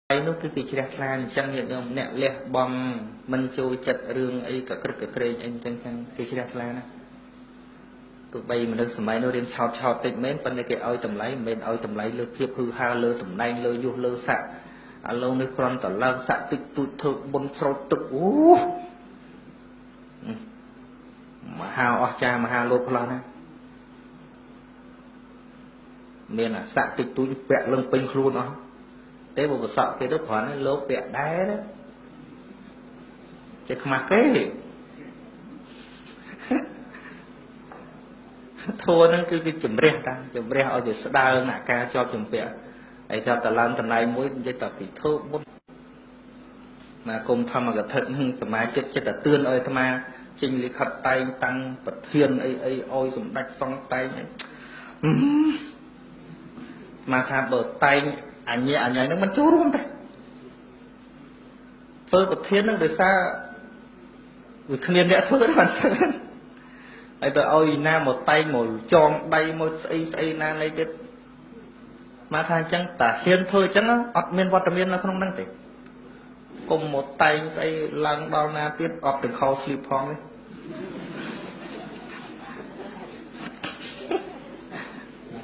នោះគឺគេជ្រះថ្លាអញ្ចឹងញាតិញោមអ្នកលះបង់មិនចូលចិត្តរឿងអីក៏ក្រឹកក៏ក្រែងអីអញ្ចឹងគេជ្រះថ្លាណាទោះបីមនុស្សសម័យនោះរៀនឆោតតិចមែនប៉ុន្តែគេឲ្យតម្លៃមិនមែនឲ្យតម្លៃលើភាពហឺហាលើតំណែងលើយុះលើស័កឥឡូវនេះគ្រាន់តែឡើងស័កតិចតួចធ្វើបុណ្យស្រោចទឹកអូមហាអស្ចារ្យមហាលោកផ្លោះណាមានអាស័កតិចតួចពាក់លឹងពេញខ្លួនអស់ទេបើប្រសក់គេទៅគ្រាន់តែលោកពាក់ដែរចេះខ្មាស់គេធัวហ្នឹងគឺគេជំរះតាជំរះឲ្យវាស្ដើងអាការជាប់ជំពាក់ហើយចាប់តឡើងតំណែងមួយនិយាយតពីធ្វើបុណ្យមកគុំធម្មកថានឹងសមាជិកចិត្តតែទឿនឲ្យអាត្មាចេញលិខិតតែងតាំងប្រធានអីឲ្យសម្ដេចសង្ឃតែងអីមកថាបើតែងអញ្ញាហ្នឹងមិនចូលរួមទេធ្វើប្រធានហ្នឹងដោយសារវាគ្មានអ្នកធ្វើទេបានទៅហើយទៅឲ្យណាមកតែងមកចងដៃមកស្អីណាណីទៀតមកថាអញ្ចឹងតាហ៊ានធ្វើអញ្ចឹងអត់មានវត្តមាននៅក្នុងហ្នឹងទេគុំមកតែងស្អីឡើងដល់ណាទៀតអត់ទាំងខោស្លីបផងទេ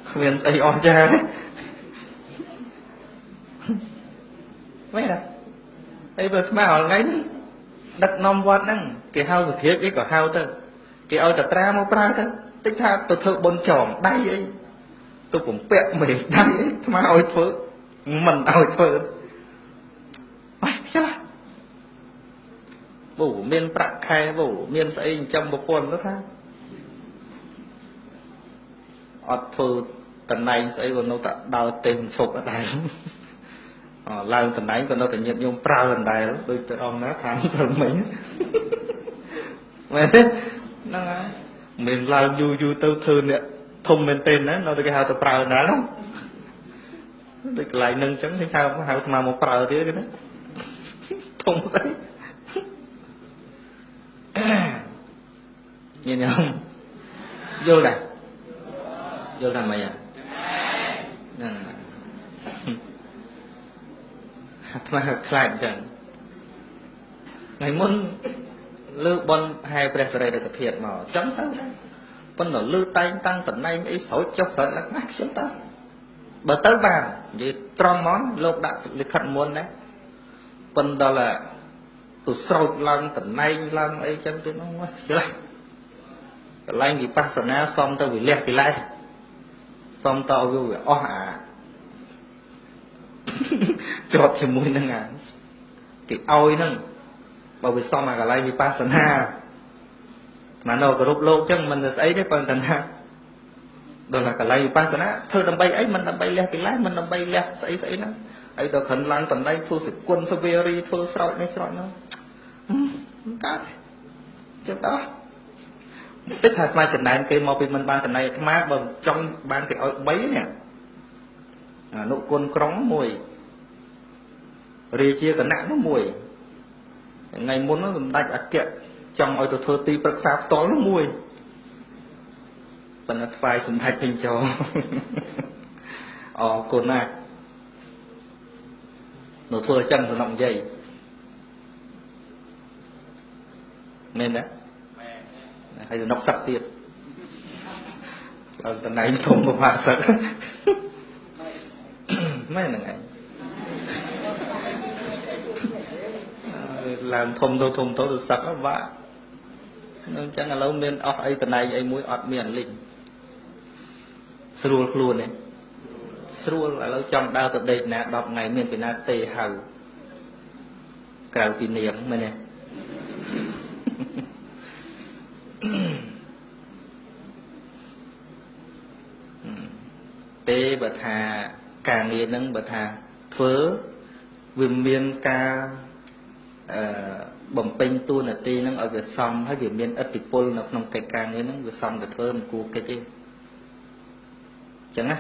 គ្មានស្អីអស់ចាទេមែនទេហើយបើថ្មរាល់ថ្ងៃហ្នឹងដឹកនាំវត្តហ្នឹងគេហៅសុធាអីក៏ហៅទៅគេឲ្យតត្រាមកប្រើទៅតិចថាទៅធ្វើបុណ្យចងដៃអីទៅពំពាក់មេដៃអីថ្មឲ្យធ្វើមិនឲ្យធ្វើអស់ចាបូមានប្រាក់ខែបូមានស្អីចិញ្ចឹមប្រពន្ធទៅថាអត់ធ្វើតំណែងស្អីក៏នៅតែដើរទេឈប់អត់ដែរឡើងតំណែងក៏នៅតែញាតញោមប្រើអណ្ដែលដូចព្រះអង្គណាខាងត្រឹមមិញមែនទេហ្នឹងហើយមិនឡើងយូរទៅធ្វើអ្នកធំមែនទេណានៅតែគេហៅទៅប្រើអណ្ដែលហ្នឹងដូចកន្លែងហ្នឹងអញ្ចឹងគេហៅស្មាមកប្រើទៀតណាធំស្អីញញោមយល់ដែរយល់ថាម៉េចហ្នឹងអាត្មាខ្លាចអញ្ចឹងថ្ងៃមុនលើបនហែព្រះសិរីរិកធាតុមកអញ្ចឹងទៅដែរប៉ុន្តែលើតែងតាំងតំណែងអីស្រោចចុះស្រោចឡើងណាខ្ញុំទៅបើទៅបាននិយាយត្រង់មកលោកដាក់លិខិតមុនណាប៉ុន្តែដល់ទៅស្រោចឡើងតំណែងឡើងអីចឹងទៅនោះឆ្លាស់កន្លែងវិបស្សនាសំទៅវិលះកិលេសសំទៅឲ្យវាអស់អាជាប់ជាមួយនឹងអាគេឲ្យហ្នឹងបើវាសំអាកន្លែងវិបស្សនាមកនៅគ្រប់លោកចឹងមិនស្អីទេប៉ុន្តែថាដល់កន្លែងវិបស្សនាធ្វើដើម្បីអីមិនដើម្បីលះកិលេសមិនដើម្បីលះស្អីហ្នឹងហើយដល់គ្រាន់ឡើងតំណែងធ្វើសគុណសវេរីធ្វើស្រោចនេះស្រោចនោះកើតចឹងដល់តិចថាអាចំណែនគេមកពីមិនបានចំណែនអាត្មាបើចង់បានគេឲ្យ3នេះអនុគុណក្រុង1រាជាគណៈនោះ1ថ្ងៃមុននោះសម្ដេចអគ្គចង់ឲ្យទៅធ្វើទីប្រឹក្សាផ្ទាល់នោះ1ប៉ុន្តែថ្វាយសម្ដេចពេញចោអរគុណណាស់នៅធ្វើអញ្ចឹងសំណុកនិយាយមែនទេហើយសំណុកសឹកទៀតឡើងតំណែងធំប្រផាសឹកមែនហ្នឹងឯងឡើងធំទៅសឹកបាក់អញ្ចឹងឥឡូវមានអស់អីតំណែងអីមួយអត់មានលិញស្រួលខ្លួនទេស្រួលឥឡូវចង់ដើរទៅដេកណា10ថ្ងៃមានពីណាទេហៅក្រៅពីនាងមែនទេទេបើថាការងារហ្នឹងបើថាធ្វើវាមានការបំពេញតួនាទីហ្នឹងឲ្យវាសមហើយវាមានឥទ្ធិពលនៅក្នុងកិច្ចការងារហ្នឹងវាសមទៅធ្វើមិនគួរកិច្ចទេអញ្ចឹងណា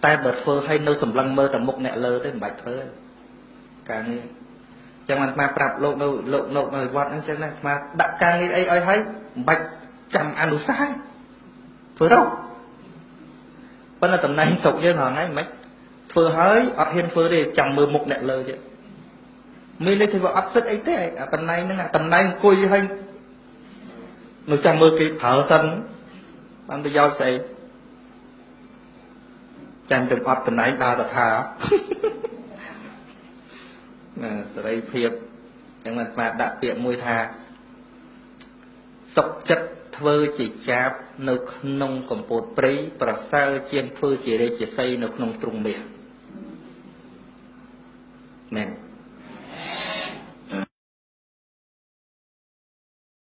តែបើធ្វើឲ្យនៅសម្លឹងមើលតែមុខអ្នកលើទេមិនបាច់ធ្វើការងារអញ្ចឹងអាត្មាប្រាប់លោកនៅវត្តហ្នឹងអញ្ចឹងណាអាត្មាដាក់ការងារអីឲ្យហើយមិនបាច់ចាំអនុសាសន៍ធ្វើទៅប៉ុន្តែតំណែងស្រុកយើងហ្នឹងហ្នឹងមិន ធ្វើហើយអត់ហ៊ានធ្វើទេចាំមើលមុខអ្នកលើទៀតមានន័យថាវាអត់សិទ្ធអីទេអាតំណែងហ្នឹងអាតំណែងអង្គុយឲ្យនៅចាំមើលគេប្រើសិនបានប្រយោជន៍ស្អីចាំទាំងអត់តំណែងដើរទៅថាសេរីភាពចឹងមិនស្មាដាក់ពាក្យមួយថាសុខចិត្តធ្វើជាចាបនៅក្នុងកម្ពុជាព្រៃប្រសើរជាងធ្វើជារាជសីនៅក្នុងទ្រុងមាស